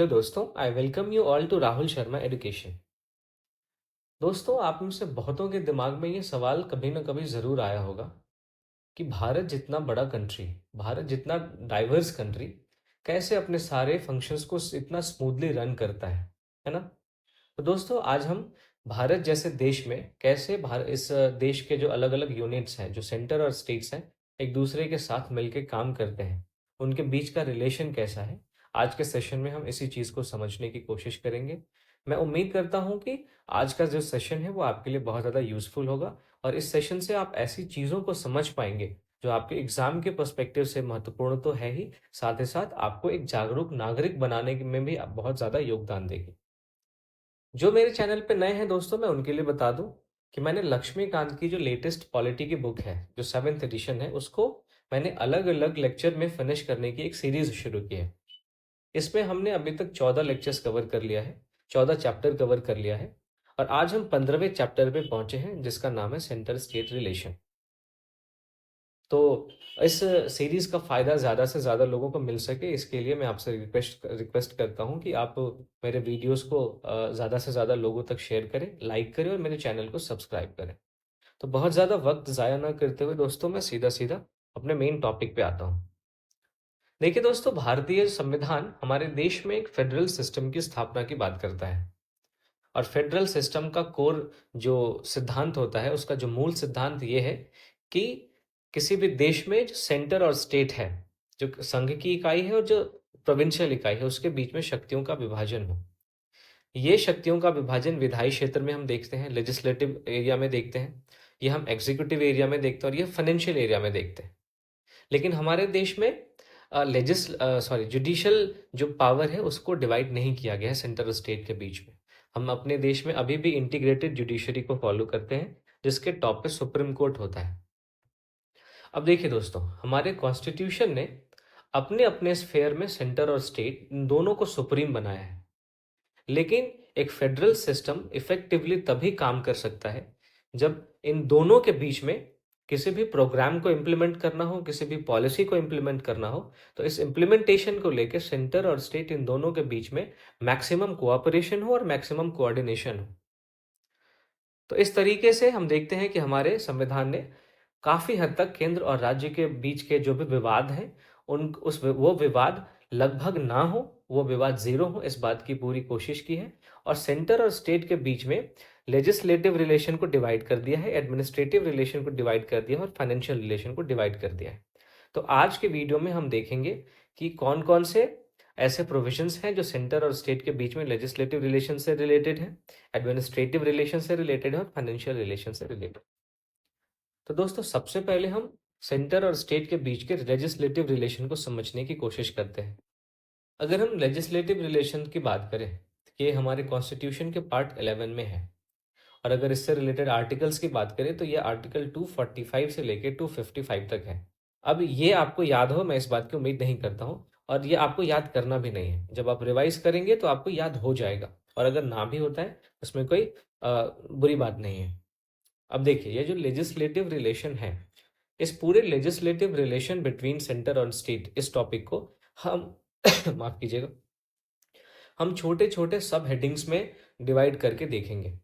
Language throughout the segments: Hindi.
दोस्तों, I welcome you all to Rahul Sharma education. दोस्तों, आप में से बहुतों के दिमाग में ये सवाल कभी ना कभी ज़रूर आया होगा कि भारत जितना बड़ा कंट्री, भारत जितना डाइवर्स कंट्री कैसे अपने सारे फंक्शंस को इतना स्मूथली रन करता है ना? तो दोस्तों, आज हम भारत जैसे देश में कैसे इस देश के जो अलग अलग यूनिट्स हैं, जो सेंटर और स्टेट्स हैं, एक दूसरे के साथ मिलकर काम करते हैं, उनके बीच का रिलेशन कैसा है। आज के सेशन में हम इसी चीज़ को समझने की कोशिश करेंगे। मैं उम्मीद करता हूँ कि आज का जो सेशन है वो आपके लिए बहुत ज़्यादा यूजफुल होगा और इस सेशन से आप ऐसी चीज़ों को समझ पाएंगे जो आपके एग्जाम के पर्सपेक्टिव से महत्वपूर्ण तो है ही साथ आपको एक जागरूक नागरिक बनाने में भी बहुत ज़्यादा योगदान देगी। जो मेरे चैनल पे नए हैं दोस्तों, मैं उनके लिए बता दूं कि मैंने लक्ष्मीकांत की जो लेटेस्ट पॉलिटी की बुक है, जो 7th एडिशन है, उसको मैंने अलग अलग लेक्चर में फिनिश करने की एक सीरीज शुरू की है। इसमें हमने अभी तक 14 लेक्चर्स कवर कर लिया है, 14 चैप्टर कवर कर लिया है और आज हम 15वें चैप्टर पे पहुंचे हैं जिसका नाम है सेंटर स्टेट रिलेशन। तो इस सीरीज का फ़ायदा ज़्यादा से ज़्यादा लोगों को मिल सके, इसके लिए मैं आपसे रिक्वेस्ट रिक्वेस्ट करता हूँ कि आप मेरे वीडियोस को ज़्यादा से ज़्यादा लोगों तक शेयर करें, लाइक करें और मेरे चैनल को सब्सक्राइब करें। तो बहुत ज़्यादा वक्त ज़ाया ना करते हुए दोस्तों, मैं सीधा सीधा अपने मेन टॉपिक पे आता हूँ। देखिए दोस्तों, भारतीय संविधान हमारे देश में एक फेडरल सिस्टम की स्थापना की बात करता है और फेडरल सिस्टम का कोर जो सिद्धांत होता है, उसका जो मूल सिद्धांत ये है कि किसी भी देश में जो सेंटर और स्टेट है, जो संघ की इकाई है और जो प्रोविंशियल इकाई है, उसके बीच में शक्तियों का विभाजन हो। ये शक्तियों का विभाजन विधायी क्षेत्र में हम देखते हैं, लेजिस्लेटिव एरिया में देखते हैं, ये हम एग्जीक्यूटिव एरिया में देखते हैं और ये फाइनेंशियल एरिया में देखते हैं। लेकिन हमारे देश में जुडिशियल जो पावर है उसको डिवाइड नहीं किया गया है सेंटर और स्टेट के बीच में। हम अपने देश में अभी भी इंटीग्रेटेड जुडिशरी को फॉलो करते हैं, जिसके टॉप पे सुप्रीम कोर्ट होता है। अब देखिए दोस्तों, हमारे कॉन्स्टिट्यूशन ने अपने अपने स्फेयर में सेंटर और स्टेट इन दोनों को सुप्रीम बनाया है। लेकिन एक फेडरल सिस्टम इफेक्टिवली तभी काम कर सकता है जब इन दोनों के बीच में किसी भी प्रोग्राम को इम्प्लीमेंट करना हो, किसी भी पॉलिसी को इम्प्लीमेंट करना हो, तो इस इम्प्लीमेंटेशन को लेकर सेंटर और स्टेट इन दोनों के बीच में मैक्सिमम कोऑपरेशन हो और मैक्सिमम कोऑर्डिनेशन हो। तो इस तरीके से हम देखते हैं कि हमारे संविधान ने काफी हद तक केंद्र और राज्य के बीच के जो भी विवाद हैं, उन उस वो विवाद लगभग ना हो, वो विवाद जीरो हो, इस बात की पूरी कोशिश की है। और सेंटर और स्टेट के बीच में लेजिस्लेटिव रिलेशन को डिवाइड कर दिया है, एडमिनिस्ट्रेटिव रिलेशन को डिवाइड कर दिया है और फाइनेंशियल रिलेशन को डिवाइड कर दिया है। तो आज के वीडियो में हम देखेंगे कि कौन कौन से ऐसे प्रोविजंस हैं जो सेंटर और स्टेट के बीच में लेजिस्लेटिव रिलेशन से रिलेटेड है, एडमिनिस्ट्रेटिव रिलेशन से रिलेटेड है और फाइनेंशियल रिलेशन से रिलेटेड। तो दोस्तों, सबसे पहले हम सेंटर और स्टेट के बीच के लेजिस्लेटिव रिलेशन को समझने की कोशिश करते हैं। अगर हम लेजिस्लेटिव रिलेशन की बात करें, तो ये हमारे कॉन्स्टिट्यूशन के पार्ट 11 में है और अगर इससे रिलेटेड आर्टिकल्स की बात करें तो ये आर्टिकल 245 से लेकर 255 तक है। अब ये आपको याद हो, मैं इस बात की उम्मीद नहीं करता हूँ और ये आपको याद करना भी नहीं है। जब आप रिवाइज करेंगे तो आपको याद हो जाएगा और अगर ना भी होता है उसमें कोई बुरी बात नहीं है। अब देखिए, ये जो लेजिस्लेटिव रिलेशन है, इस पूरे लेजिस्लेटिव रिलेशन बिटवीन सेंटर और स्टेट, इस टॉपिक को हम माफ कीजिएगा, हम छोटे छोटे सब हेडिंग्स में डिवाइड करके देखेंगे।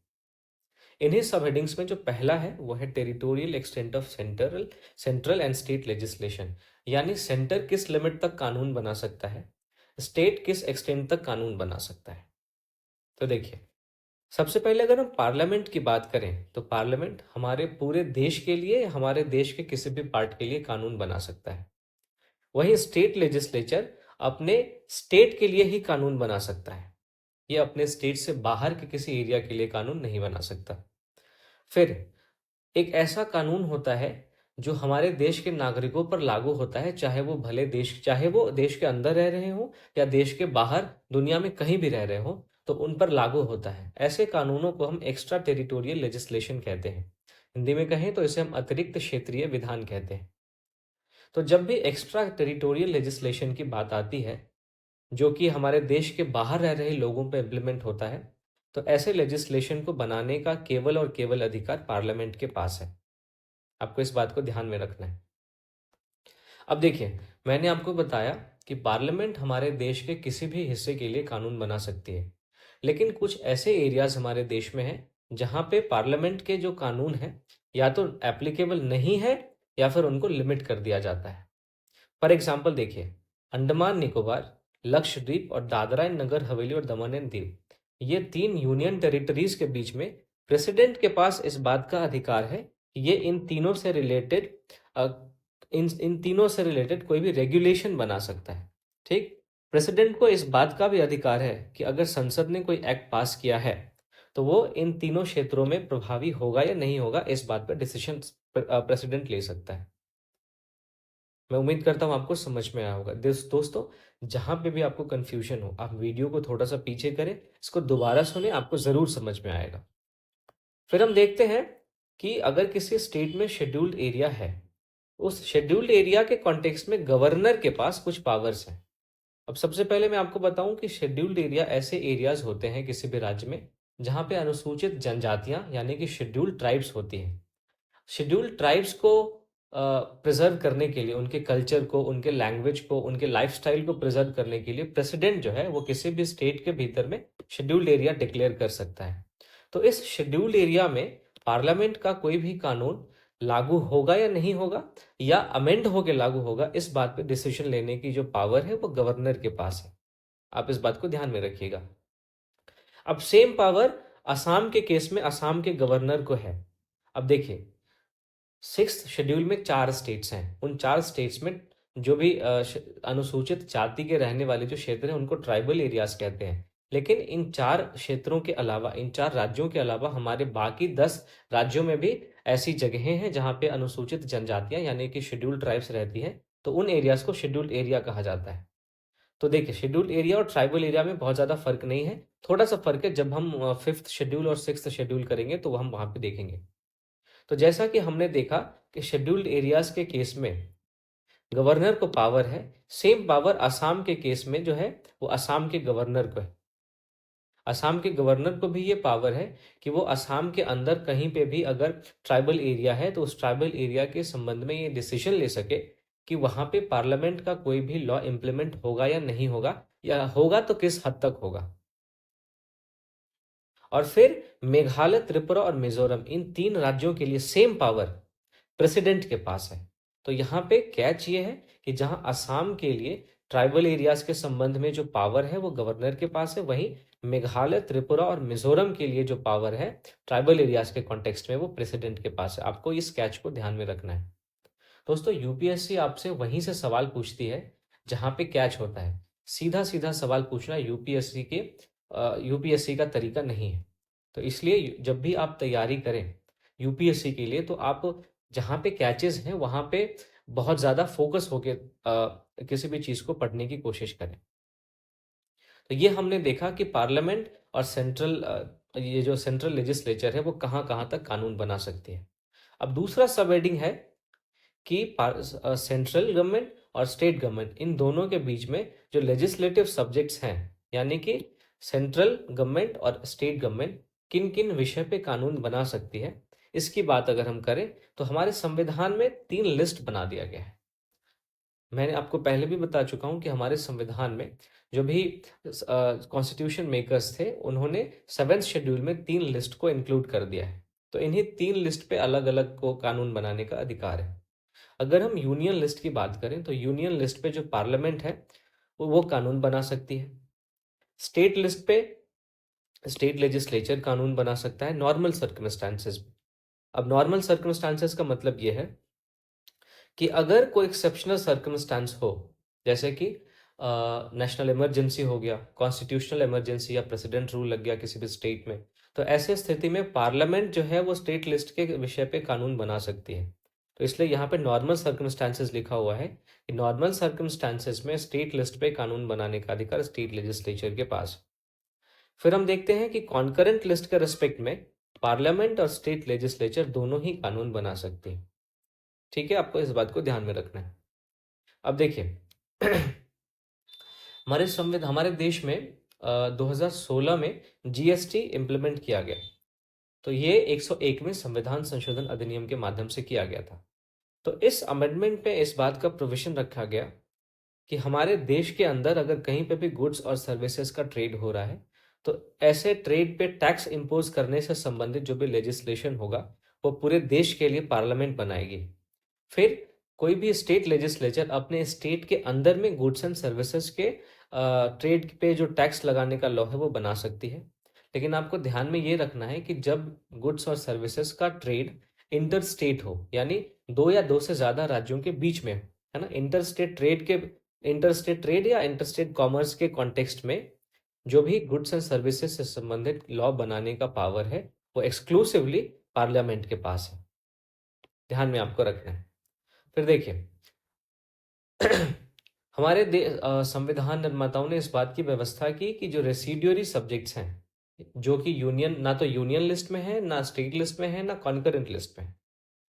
इन्हीं सब हेडिंग्स में जो पहला है वो है territorial extent of central and state legislation, यानी सेंटर किस लिमिट तक कानून बना सकता है, स्टेट किस एक्सटेंट तक कानून बना सकता है। तो देखिए, सबसे पहले अगर हम पार्लियामेंट की बात करें तो पार्लियामेंट हमारे पूरे देश के लिए, हमारे देश के किसी भी पार्ट के लिए कानून बना सकता है। वहीं स्टेट लेजिस्लेचर अपने स्टेट के लिए ही कानून बना सकता है, ये अपने स्टेट से बाहर के किसी एरिया के लिए कानून नहीं बना सकता। फिर एक ऐसा कानून होता है जो हमारे देश के नागरिकों पर लागू होता है, चाहे वो देश के अंदर रह रहे हो या देश के बाहर दुनिया में कहीं भी रह रहे हो, तो उन पर लागू होता है। ऐसे कानूनों को हम एक्स्ट्रा टेरिटोरियल लेजिस्लेशन कहते हैं। हिंदी में कहें तो इसे हम अतिरिक्त क्षेत्रीय विधान कहते हैं। तो जब भी एक्स्ट्रा टेरिटोरियल लेजिस्लेशन की बात आती है, जो कि हमारे देश के बाहर रह रहे लोगों पर इम्प्लीमेंट होता है, तो ऐसे लेजिस्लेशन को बनाने का केवल और केवल अधिकार पार्लियामेंट के पास है। आपको इस बात को ध्यान में रखना है। अब देखिए, मैंने आपको बताया कि पार्लियामेंट हमारे देश के किसी भी हिस्से के लिए कानून बना सकती है, लेकिन कुछ ऐसे एरियाज हमारे देश में हैं जहाँ पे पार्लियामेंट के जो कानून हैं या तो एप्लीकेबल नहीं है या फिर उनको लिमिट कर दिया जाता है। फॉर एग्जाम्पल देखिए, अंडमान निकोबार, लक्षद्वीप और दादरा एंड नगर हवेली और दमन एंड दीव, ये तीन यूनियन टेरिटरीज के बीच में प्रेसिडेंट के पास इस बात का अधिकार है कि ये इन तीनों से रिलेटेड कोई भी रेगुलेशन बना सकता है। ठीक। प्रेसिडेंट को इस बात का भी अधिकार है कि अगर संसद ने कोई एक्ट पास किया है तो वो इन तीनों क्षेत्रों में प्रभावी होगा या नहीं होगा, इस बात पर डिसीजन प्रेसिडेंट ले सकता है। मैं उम्मीद करता हूँ आपको समझ में आया होगा। दोस्तों, जहां पे भी आपको कंफ्यूजन हो, आप वीडियो को थोड़ा सा पीछे करें, इसको दोबारा सुने, आपको जरूर समझ में आएगा। फिर हम देखते हैं कि अगर किसी स्टेट में शेड्यूल्ड एरिया है, उस शेड्यूल्ड एरिया के कॉन्टेक्स्ट में गवर्नर के पास कुछ पावर्स हैं। अब सबसे पहले मैं आपको बताऊं कि शेड्यूल्ड एरिया ऐसे एरियाज होते हैं किसी भी राज्य में जहां पे अनुसूचित जनजातियां यानी कि शेड्यूल्ड ट्राइब्स होती हैं। शेड्यूल्ड ट्राइब्स को प्रिजर्व करने के लिए, उनके कल्चर को, उनके लैंग्वेज को, उनके लाइफस्टाइल को प्रिजर्व करने के लिए प्रेसिडेंट जो है वो किसी भी स्टेट के भीतर में शेड्यूल्ड एरिया डिक्लेयर कर सकता है। तो इस शेड्यूल्ड एरिया में पार्लियामेंट का कोई भी कानून लागू होगा या नहीं होगा, या अमेंड होकर लागू होगा, इस बात पे डिसीजन लेने की जो पावर है वो गवर्नर के पास है। आप इस बात को ध्यान में रखिएगा। अब सेम पावर असम के केस में असम के गवर्नर को है। अब देखिए, सिक्स्थ शेड्यूल में 4 स्टेट्स हैं। उन 4 स्टेट्स में जो भी अनुसूचित जाति के रहने वाले जो क्षेत्र हैं उनको ट्राइबल एरियाज कहते हैं। लेकिन इन 4 क्षेत्रों के अलावा, इन 4 राज्यों के अलावा हमारे बाकी 10 राज्यों में भी ऐसी जगहें हैं जहाँ पे अनुसूचित जनजातियां यानी कि शेड्यूल्ड ट्राइब्स रहती हैं। तो उन एरियाज को शेड्यूल्ड एरिया कहा जाता है। तो देखिए, शेड्यूल्ड एरिया और ट्राइबल एरिया में बहुत ज़्यादा फर्क नहीं है, थोड़ा सा फर्क है। जब हम फिफ्थ शेड्यूल और सिक्स्थ शेड्यूल करेंगे तो हम वहाँ पे देखेंगे। तो जैसा कि हमने देखा कि शेड्यूल्ड एरियाज के केस में गवर्नर को पावर है, सेम पावर असम के केस में जो है वो असम के गवर्नर को है। असम के गवर्नर को भी ये पावर है कि वो असम के अंदर कहीं पे भी अगर ट्राइबल एरिया है तो उस ट्राइबल एरिया के संबंध में ये डिसीजन ले सके कि वहां पे पार्लियामेंट का कोई भी लॉ इम्प्लीमेंट होगा या नहीं होगा, या होगा तो किस हद तक होगा। और फिर मेघालय, त्रिपुरा और मिजोरम, इन 3 राज्यों के लिए सेम पावर प्रेसिडेंट के पास है। तो यहाँ पे कैच ये है कि जहाँ असम के लिए ट्राइबल एरियाज के संबंध में जो पावर है वो गवर्नर के पास है, वहीं मेघालय, त्रिपुरा और मिजोरम के लिए जो पावर है ट्राइबल एरियाज के कॉन्टेक्स्ट में वो प्रेसिडेंट के पास है। आपको इस कैच को ध्यान में रखना है। दोस्तों, यूपीएससी आपसे वहीं से सवाल पूछती है जहाँ पे कैच होता है। सीधा सीधा सवाल पूछना यूपीएससी का तरीका नहीं है। तो इसलिए जब भी आप तैयारी करें यूपीएससी के लिए तो आप जहाँ पे कैचेस हैं वहाँ पे बहुत ज़्यादा फोकस होके किसी भी चीज़ को पढ़ने की कोशिश करें। तो ये हमने देखा कि पार्लियामेंट और ये जो सेंट्रल लेजिस्लेचर है वो कहाँ कहाँ तक कानून बना सकती है। अब दूसरा सब हेडिंग है कि सेंट्रल गवर्नमेंट और स्टेट गवर्नमेंट, इन दोनों के बीच में जो लेजिस्लेटिव सब्जेक्ट्स हैं, यानी कि सेंट्रल गवर्नमेंट और स्टेट गवर्नमेंट किन किन विषय पे कानून बना सकती है, इसकी बात अगर हम करें तो हमारे संविधान में 3 लिस्ट बना दिया गया है। मैंने आपको पहले भी बता चुका हूं कि हमारे संविधान में जो भी कॉन्स्टिट्यूशन मेकर्स थे उन्होंने 7th शेड्यूल में 3 लिस्ट को इंक्लूड कर दिया है। तो इन्हीं 3 लिस्ट पे अलग अलग को कानून बनाने का अधिकार है। अगर हम यूनियन लिस्ट की बात करें तो यूनियन लिस्ट पे जो पार्लियामेंट है वो कानून बना सकती है। स्टेट लिस्ट पे स्टेट लेजिस्लेचर कानून बना सकता है नॉर्मल सर्कमस्टांसेस में। अब नॉर्मल सर्कमस्टांसेस का मतलब ये है कि अगर कोई एक्सेप्शनल सर्कमस्टांस हो, जैसे कि नेशनल इमरजेंसी हो गया, कॉन्स्टिट्यूशनल इमरजेंसी या प्रेसिडेंट रूल लग गया किसी भी स्टेट में, तो ऐसे स्थिति में पार्लियामेंट जो है वो स्टेट लिस्ट के विषय पे कानून बना सकती है। तो इसलिए यहाँ पे नॉर्मल सर्कमस्टांसेस लिखा हुआ है कि नॉर्मल सर्कमस्टांसेस में स्टेट लिस्ट पे कानून बनाने का अधिकार स्टेट लेजिस्लेचर के पास है। फिर हम देखते हैं कि कॉन्करेंट लिस्ट के रिस्पेक्ट में पार्लियामेंट और स्टेट लेजिस्लेचर दोनों ही कानून बना सकते हैं। ठीक है, आपको इस बात को ध्यान में रखना है। अब देखिए हमारे देश में 2016 में जीएसटी इम्प्लीमेंट किया गया। तो ये 101वें संविधान संशोधन अधिनियम के माध्यम से किया गया था। तो इस अमेंडमेंट में इस बात का प्रोविजन रखा गया कि हमारे देश के अंदर अगर कहीं पे भी गुड्स और सर्विसेज का ट्रेड हो रहा है, तो ऐसे ट्रेड पे टैक्स इम्पोज करने से संबंधित जो भी लेजिस्लेशन होगा, वो पूरे देश के लिए पार्लियामेंट बनाएगी। फिर कोई भी स्टेट लेजिस्लेचर अपने स्टेट के अंदर में गुड्स एंड सर्विसेज के ट्रेड पे जो टैक्स लगाने का लॉ है वो बना सकती है। लेकिन आपको ध्यान में ये रखना है कि जब गुड्स और सर्विसेज का ट्रेड इंटर स्टेट हो, यानी दो या दो से ज्यादा राज्यों के बीच में, है ना, इंटर स्टेट ट्रेड या इंटर स्टेट कॉमर्स के कॉन्टेक्स्ट में जो भी गुड्स एंड सर्विसेज से संबंधित लॉ बनाने का पावर है वो एक्सक्लूसिवली पार्लियामेंट के पास है। ध्यान में आपको रखना है। फिर देखिए हमारे संविधान निर्माताओं ने इस बात की व्यवस्था की कि जो रेसिड्यूरी सब्जेक्ट्स हैं, जो कि यूनियन ना तो यूनियन लिस्ट में है, ना स्टेट लिस्ट में है, ना कॉन्करेंट लिस्ट में है,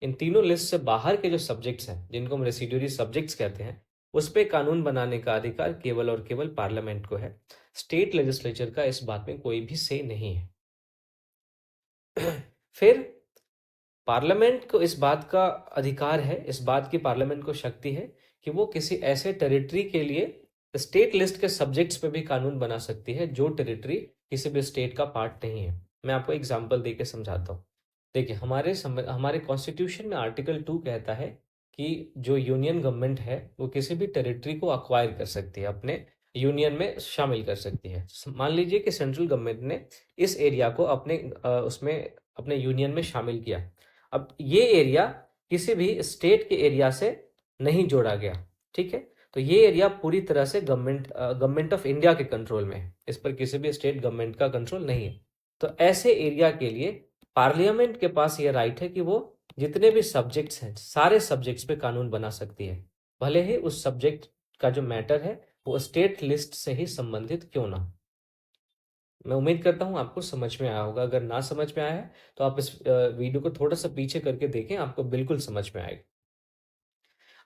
इन तीनों लिस्ट से बाहर के जो सब्जेक्ट्स हैं जिनको हम रेसिड्यूरी सब्जेक्ट्स कहते हैं, उस पे कानून बनाने का अधिकार केवल और केवल पार्लियामेंट को है। स्टेट लेजिस्लेचर का इस बात में कोई भी से नहीं है। फिर पार्लियामेंट को इस बात का अधिकार है, इस बात की पार्लियामेंट को शक्ति है कि वो किसी ऐसे टेरिटरी के लिए स्टेट लिस्ट के सब्जेक्ट्स पे भी कानून बना सकती है जो टेरिटरी किसी भी स्टेट का पार्ट नहीं है। मैं आपको एग्जांपल दे के समझाता हूँ। देखिए हमारे कॉन्स्टिट्यूशन में आर्टिकल 2 कहता है कि जो यूनियन गवर्नमेंट है वो किसी भी टेरिटरी को अक्वायर कर सकती है, अपने यूनियन में शामिल कर सकती है। मान लीजिए कि सेंट्रल गवर्नमेंट ने इस एरिया को उसमें अपने यूनियन में शामिल किया। अब ये एरिया किसी भी स्टेट के एरिया से नहीं जोड़ा गया, ठीक है, तो ये एरिया पूरी तरह से गवर्नमेंट ऑफ इंडिया के कंट्रोल में है, इस पर किसी भी स्टेट गवर्नमेंट का कंट्रोल नहीं है। तो ऐसे एरिया के लिए पार्लियामेंट के पास ये राइट है कि वो जितने भी सब्जेक्ट्स हैं सारे सब्जेक्ट्स पे कानून बना सकती है, भले ही उस सब्जेक्ट का जो मैटर है वो स्टेट लिस्ट से ही संबंधित क्यों ना हो। मैं उम्मीद करता हूँ आपको समझ में आया होगा। अगर ना समझ में आया है तो आप इस वीडियो को थोड़ा सा पीछे करके देखें, आपको बिल्कुल समझ में आएगा।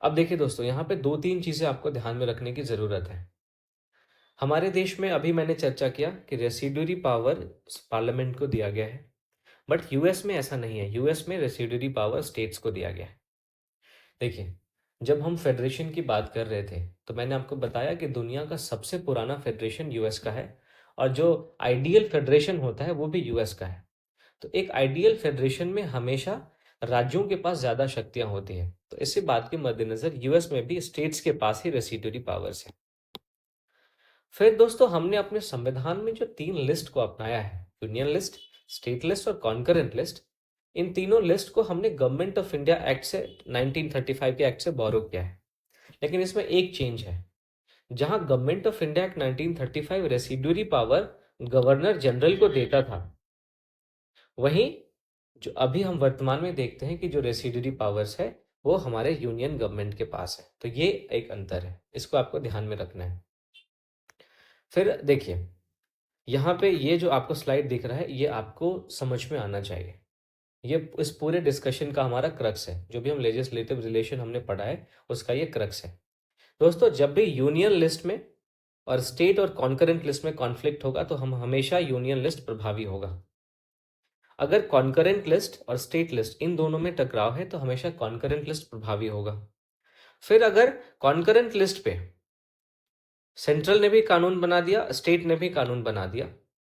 अब देखिए दोस्तों, यहाँ पे दो तीन चीजें आपको ध्यान में रखने की जरूरत है। हमारे देश में अभी मैंने चर्चा किया कि रेसिड्यूरी पावर पार्लियामेंट को दिया गया है, बट यूएस में ऐसा नहीं है। यूएस में रेसिड्यूरी पावर स्टेट्स को दिया गया है। देखिए, जब हम फेडरेशन की बात कर रहे थे तो मैंने आपको बताया कि दुनिया का सबसे पुराना फेडरेशन यूएस का है, और जो आइडियल फेडरेशन होता है वो भी यूएस का है। तो एक आइडियल फेडरेशन में हमेशा राज्यों के पास ज्यादा शक्तियां होती हैं, तो इसी बात के मद्देनजर यूएस में भी स्टेट्स के पास ही रेसिड्यूरी पावर्स है। फिर दोस्तों, हमने अपने संविधान में जो तीन लिस्ट को अपनाया है, यूनियन लिस्ट, स्टेट लिस्ट और कॉन्करेंट लिस्ट, इन तीनों लिस्ट को हमने गवर्नमेंट ऑफ इंडिया एक्ट से 1935 के एक्ट से बोरो किया है। लेकिन इसमें एक चेंज है। जहां government of India act 1935 residuary power governor general को देता था, वहीं जो अभी हम वर्तमान में देखते हैं कि जो रेसिड्यूरी पावर्स है वो हमारे यूनियन गवर्नमेंट के पास है। तो ये एक अंतर है, इसको आपको ध्यान में रखना है। फिर देखिए, यहाँ पे ये जो आपको स्लाइड दिख रहा है ये आपको समझ में आना चाहिए। ये इस पूरे डिस्कशन का हमारा क्रक्स है, जो भी हम लेजिस्लेटिव रिलेशन हमने पढ़ा है उसका ये क्रक्स है। दोस्तों, जब भी यूनियन लिस्ट में और स्टेट और कॉन्करेंट लिस्ट में कॉन्फ्लिक्ट होगा तो हम हमेशा यूनियन लिस्ट प्रभावी होगा। अगर कॉन्करेंट लिस्ट और स्टेट लिस्ट इन दोनों में टकराव है तो हमेशा कॉन्करेंट लिस्ट प्रभावी होगा। फिर अगर कॉन्करेंट लिस्ट पे सेंट्रल ने भी कानून बना दिया, स्टेट ने भी कानून बना दिया,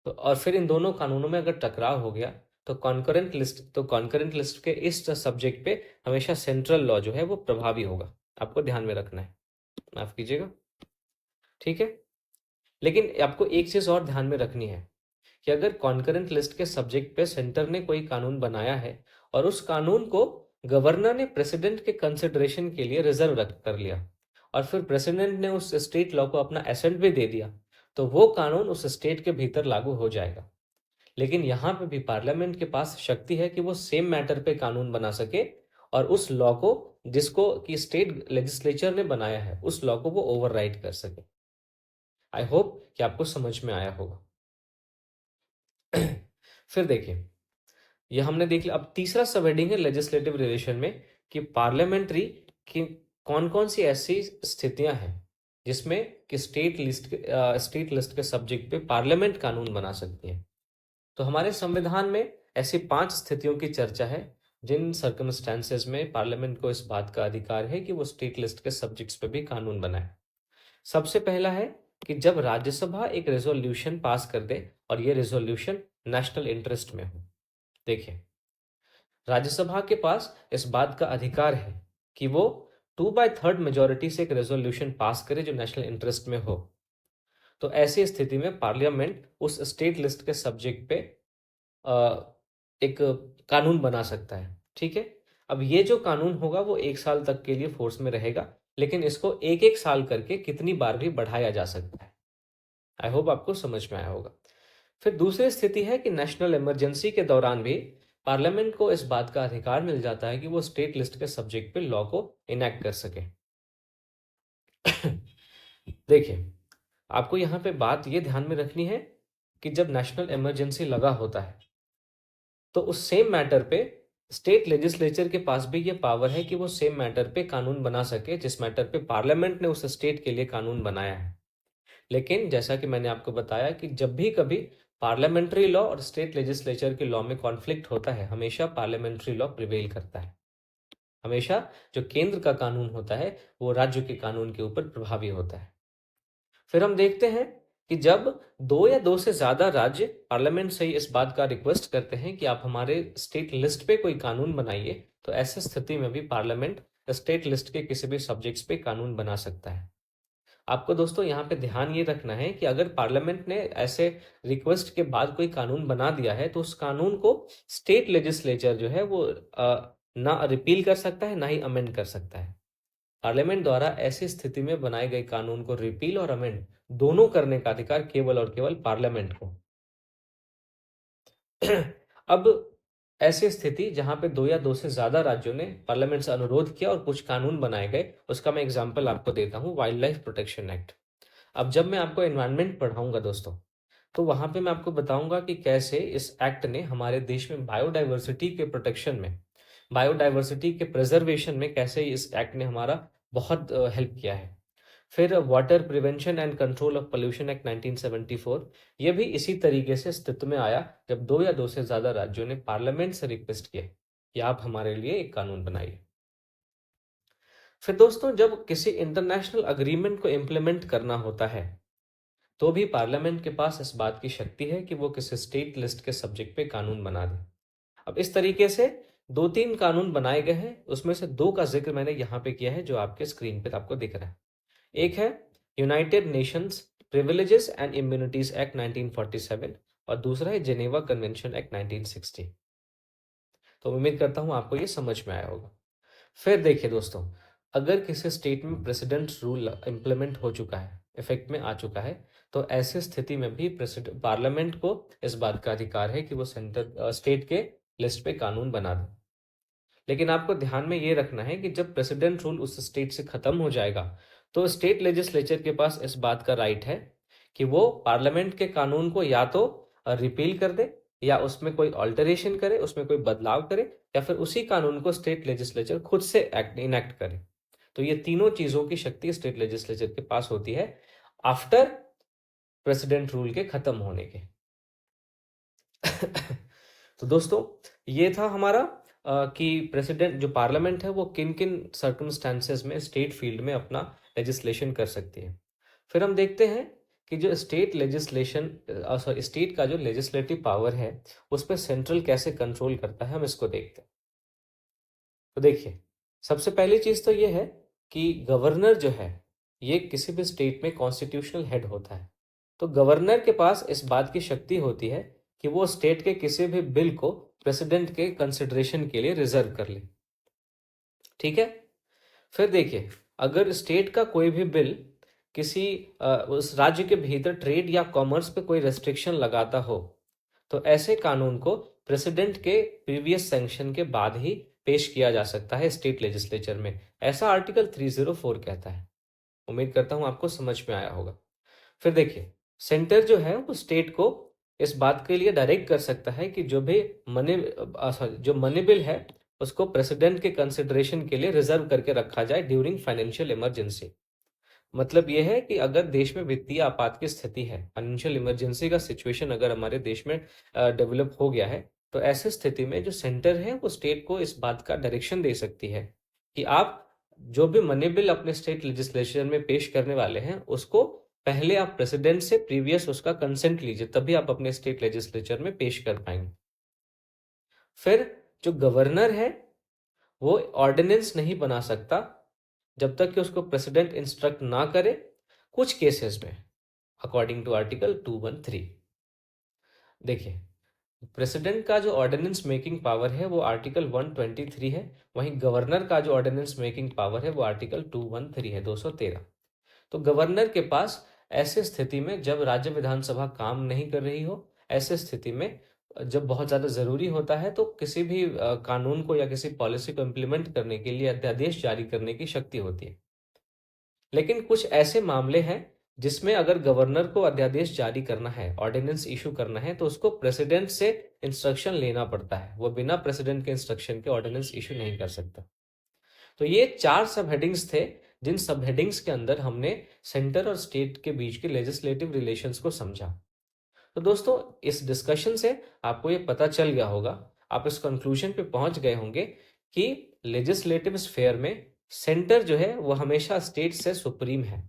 तो और फिर इन दोनों कानूनों में अगर टकराव हो गया तो कॉन्करेंट लिस्ट के इस सब्जेक्ट पे हमेशा सेंट्रल लॉ जो है वो प्रभावी होगा। आपको ध्यान में रखना है, माफ कीजिएगा, ठीक है। लेकिन आपको एक चीज और ध्यान में रखनी है कि अगर कॉन्करेंट लिस्ट के सब्जेक्ट पे सेंटर ने कोई कानून बनाया है और उस कानून को गवर्नर ने प्रेसिडेंट के कंसिडरेशन के लिए रिजर्व रख कर लिया और फिर प्रेसिडेंट ने उस स्टेट लॉ को अपना एसेंट भी दे दिया, तो वो कानून उस स्टेट के भीतर लागू हो जाएगा। लेकिन यहाँ पे भी पार्लियामेंट के पास शक्ति है कि वो सेम मैटर पे कानून बना सके और उस लॉ को, जिसको कि स्टेट लेजिस्लेचर ने बनाया है, उस लॉ को वो ओवरराइड कर सके। आई होप कि आपको समझ में आया होगा। फिर देखिए, ये हमने देख लिया। अब तीसरा सब हेडिंग है लेजिस्लेटिव रिलेशन में कि पार्लियामेंट्री की कौन कौन सी ऐसी स्थितियां हैं जिसमें कि स्टेट लिस्ट के सब्जेक्ट पे पार्लियामेंट कानून बना सकती है। तो हमारे संविधान में ऐसी 5 स्थितियों की चर्चा है जिन सर्कमस्टेंसेस में पार्लियामेंट को इस बात का अधिकार है कि वो स्टेट लिस्ट के सब्जेक्ट्स पे भी कानून बनाए। सबसे पहला है कि जब राज्यसभा एक रेजोल्यूशन पास कर दे और ये रेजोल्यूशन नेशनल इंटरेस्ट में हो। देखिए, राज्यसभा के पास इस बात का अधिकार है कि वो 2/3 मेजोरिटी से एक रेजोल्यूशन पास करे जो नेशनल इंटरेस्ट में हो। तो ऐसी स्थिति में पार्लियामेंट उस स्टेट लिस्ट के सब्जेक्ट पे एक कानून बना सकता है। ठीक है, अब ये जो कानून होगा वो 1 साल तक के लिए फोर्स में रहेगा, लेकिन इसको 1-1 साल करके कितनी बार भी बढ़ाया जा सकता है। आई होप आपको समझ में आया होगा। फिर दूसरी स्थिति है कि नेशनल इमरजेंसी के दौरान भी पार्लियामेंट को इस बात का अधिकार मिल जाता है कि वो स्टेट लिस्ट के सब्जेक्ट पे लॉ को इनैक्ट कर सके। देखिए, आपको यहाँ पे बात ये ध्यान में रखनी है कि जब नेशनल इमरजेंसी लगा होता है तो उस सेम मैटर पे स्टेट लेजिस्लेचर के पास भी ये पावर है कि वो सेम मैटर पे कानून बना सके जिस मैटर पे पार्लियामेंट ने उस स्टेट के लिए कानून बनाया है। लेकिन जैसा कि मैंने आपको बताया कि जब भी कभी पार्लियामेंट्री लॉ और स्टेट लेजिस्लेचर के लॉ में कॉन्फ्लिक्ट होता है, हमेशा पार्लियामेंट्री लॉ प्रिवेल करता है। हमेशा जो केंद्र का कानून होता है वो राज्य के कानून के ऊपर प्रभावी होता है। फिर हम देखते हैं कि जब 2 या 2 से ज्यादा राज्य पार्लियामेंट से इस बात का रिक्वेस्ट करते हैं कि आप हमारे स्टेट लिस्ट पे कोई कानून बनाइए, तो ऐसी स्थिति में भी पार्लियामेंट स्टेट लिस्ट के किसी भी सब्जेक्ट्स पे कानून बना सकता है। आपको दोस्तों यहाँ पे ध्यान ये रखना है कि अगर पार्लियामेंट ने ऐसे रिक्वेस्ट के बाद कोई कानून बना दिया है तो उस कानून को स्टेट लेजिस्लेचर जो है वो ना रिपील कर सकता है ना ही अमेंड कर सकता है। पार्लियामेंट द्वारा ऐसी स्थिति में बनाए गए कानून को रिपील और अमेंड दोनों करने का अधिकार केवल और केवल पार्लियामेंट को। अब ऐसी स्थिति जहां पे 2 या 2 से ज्यादा राज्यों ने पार्लियामेंट से अनुरोध किया और कुछ कानून बनाए गए, उसका मैं एग्जांपल आपको देता हूं, वाइल्ड लाइफ प्रोटेक्शन एक्ट। अब जब मैं आपको एनवायरनमेंट पढ़ाऊंगा दोस्तों, तो वहां पे मैं आपको बताऊंगा कि कैसे इस एक्ट ने हमारे देश में बायोडाइवर्सिटी के प्रोटेक्शन में, बायोडाइवर्सिटी के प्रिजर्वेशन में कैसे इस एक्ट ने हमारा बहुत हेल्प किया है। फिर water prevention and control of pollution act 1974, ये भी इसी तरीके से अस्तित्व में आया जब 2 या 2 से ज्यादा राज्यों ने पार्लियामेंट से रिक्वेस्ट किया कि आप हमारे लिए एक कानून बनाइए। फिर दोस्तों, जब किसी इंटरनेशनल अग्रीमेंट को इम्प्लीमेंट करना होता है तो भी पार्लियामेंट के पास इस बात की शक्ति है कि वो किसी स्टेट लिस्ट के सब्जेक्ट पे कानून बना दे। अब इस तरीके से 2-3 कानून बनाए गए हैं, उसमें से 2 का जिक्र मैंने यहाँ पे किया है जो आपके स्क्रीन पे आपको दिख रहा है। एक है United Nations privileges and immunities act 1947 और दूसरा है जेनेवा कन्वेंशन एक्ट 1960। तो उम्मीद करता हूँ आपको ये समझ में आया होगा। फिर देखिए दोस्तों, अगर किसी स्टेट में प्रेसिडेंट रूल इम्प्लीमेंट हो चुका है, इफेक्ट में आ चुका है, तो ऐसी स्थिति में भी प्रेसिडेंट पार्लियामेंट को इस बात का अधिकार है कि वो सेंटर स्टेट के लिस्ट पे कानून बना दे। लेकिन आपको ध्यान में ये रखना है कि जब प्रेसिडेंट रूल उस स्टेट से खत्म हो जाएगा तो स्टेट लेजिस्लेचर के पास इस बात का राइट है कि वो पार्लियामेंट के कानून को या तो रिपील कर दे या उसमें कोई ऑल्टरेशन करे, उसमें कोई बदलाव करे, या फिर उसी कानून को स्टेट लेजिस्लेचर खुद से इनैक्ट करे। तो ये तीनों चीजों की शक्ति स्टेट लेजिस्लेचर के पास होती है आफ्टर प्रेसिडेंट रूल के खत्म होने के। तो दोस्तों, ये था हमारा कि प्रेसिडेंट जो पार्लियामेंट है वो किन किन सर्कमस्टांसेस में स्टेट फील्ड में अपना लेजिस्लेशन कर सकती है। फिर हम देखते हैं कि जो स्टेट लेजिस्लेशन सॉरी स्टेट का जो लेजिस्लेटिव पावर है उस पर सेंट्रल कैसे कंट्रोल करता है, हम इसको देखते हैं। तो देखिए, सबसे पहली चीज तो ये है कि गवर्नर जो है ये किसी भी स्टेट में कॉन्स्टिट्यूशनल हेड होता है। तो गवर्नर के पास इस बात की शक्ति होती है कि वो स्टेट के किसी भी बिल को प्रेसिडेंट के कंसिडरेशन के लिए रिजर्व कर ले। ठीक है, फिर देखिए, अगर स्टेट का कोई भी बिल किसी उस राज्य के भीतर ट्रेड या कॉमर्स पे कोई रेस्ट्रिक्शन लगाता हो तो ऐसे कानून को प्रेसिडेंट के प्रीवियस सैंक्शन के बाद ही पेश किया जा सकता है स्टेट लेजिस्लेचर में। ऐसा आर्टिकल 304 कहता है। उम्मीद करता हूं आपको समझ में आया होगा। फिर देखिए, सेंटर जो है वो स्टेट को इस बात के लिए डायरेक्ट कर सकता है कि जो भी मनी बिल है उसको प्रेसिडेंट के कंसिडरेशन के लिए रिजर्व करके रखा जाए ड्यूरिंग फाइनेंशियल इमरजेंसी। मतलब यह है कि अगर देश में वित्तीय आपात की स्थिति है, फाइनेंशियल इमरजेंसी का सिचुएशन अगर हमारे देश में डेवलप हो गया है, तो ऐसी स्थिति में जो सेंटर है वो स्टेट को इस बात का डायरेक्शन दे सकती है कि आप जो भी मनी बिल अपने स्टेट लेजिस्लेचर में पेश करने वाले हैं, उसको पहले आप प्रेसिडेंट से प्रीवियस उसका कंसेंट लीजिए, तभी आप अपने स्टेट लेजिस्लेचर में पेश कर पाएंगे। फिर जो गवर्नर है वो ऑर्डिनेंस नहीं बना सकता जब तक कि उसको प्रेसिडेंट इंस्ट्रक्ट ना करे, कुछ केसेस में, अकॉर्डिंग टू आर्टिकल 213। देखिए, प्रेसिडेंट का जो ऑर्डिनेंस मेकिंग पावर है वो आर्टिकल 123 है, वहीं गवर्नर का जो ऑर्डिनेंस मेकिंग पावर है वो आर्टिकल 213 है, 213। तो गवर्नर के पास ऐसे स्थिति में, जब राज्य विधानसभा काम नहीं कर रही हो, ऐसे स्थिति में जब बहुत ज़्यादा ज़रूरी होता है, तो किसी भी कानून को या किसी पॉलिसी को इम्प्लीमेंट करने के लिए अध्यादेश जारी करने की शक्ति होती है। लेकिन कुछ ऐसे मामले हैं जिसमें अगर गवर्नर को अध्यादेश जारी करना है, ऑर्डिनेंस इशू करना है, तो उसको प्रेसिडेंट से इंस्ट्रक्शन लेना पड़ता है। वो बिना प्रेसिडेंट के इंस्ट्रक्शन के ऑर्डिनेंस इशू नहीं कर सकता। तो ये 4 सब हेडिंग्स थे, जिन सब हेडिंग्स के अंदर हमने सेंटर और स्टेट के बीच के लेजिस्लेटिव रिलेशंस को समझा। तो दोस्तों, इस डिस्कशन से आपको ये पता चल गया होगा, आप इस कंक्लूजन पे पहुंच गए होंगे कि लेजिस्लेटिव स्फेयर में सेंटर जो है वो हमेशा स्टेट से सुप्रीम है।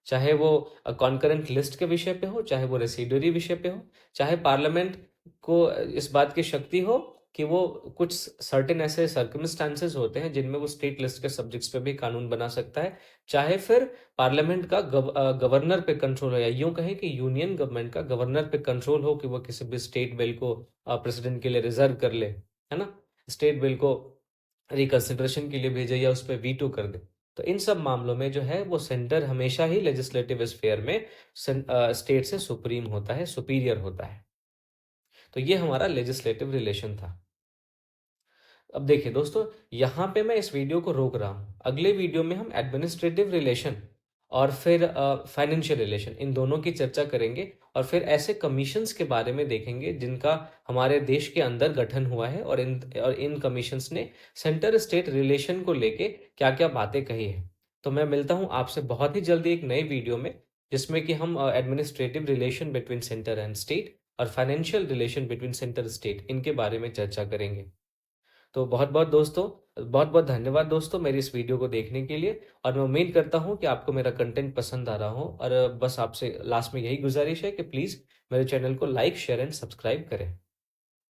चाहे वो कॉन्करेंट लिस्ट के विषय पे हो, चाहे वो रेसिडुअरी विषय पे हो, चाहे पार्लियामेंट को इस बात की शक्ति हो कि वो कुछ सर्टेन ऐसे सर्कमस्टांसेस होते हैं जिनमें वो स्टेट लिस्ट के सब्जेक्ट्स पे भी कानून बना सकता है, चाहे फिर पार्लियामेंट का गवर्नर पे कंट्रोल हो, या यूं कहें कि यूनियन गवर्नमेंट का गवर्नर पे कंट्रोल हो कि वो किसी भी स्टेट बिल को प्रेसिडेंट के लिए रिजर्व कर ले, है ना, स्टेट बिल को रिकंसिडरेशन के लिए भेजे या उस पर वीटो कर दे। तो इन सब मामलों में जो है वो सेंटर हमेशा ही लेजिस्लेटिव स्फेयर में स्टेट से सुप्रीम होता है, सुपीरियर होता है। तो ये हमारा लेजिस्लेटिव रिलेशन था। अब देखिए दोस्तों, यहाँ पे मैं इस वीडियो को रोक रहा हूँ। अगले वीडियो में हम एडमिनिस्ट्रेटिव रिलेशन और फिर फाइनेंशियल रिलेशन, इन दोनों की चर्चा करेंगे, और फिर ऐसे कमीशंस के बारे में देखेंगे जिनका हमारे देश के अंदर गठन हुआ है, और इन कमीशंस ने सेंटर स्टेट रिलेशन को लेके क्या क्या बातें कही है। तो मैं मिलता हूँ आपसे बहुत ही जल्दी एक नए वीडियो में, जिसमें कि हम administrative relation between centre and state और financial relation between centre state, इनके बारे में चर्चा करेंगे। तो बहुत बहुत धन्यवाद दोस्तों मेरी इस वीडियो को देखने के लिए, और मैं उम्मीद करता हूँ कि आपको मेरा कंटेंट पसंद आ रहा हो, और बस आपसे लास्ट में यही गुजारिश है कि प्लीज़ मेरे चैनल को लाइक, शेयर एंड सब्सक्राइब करें।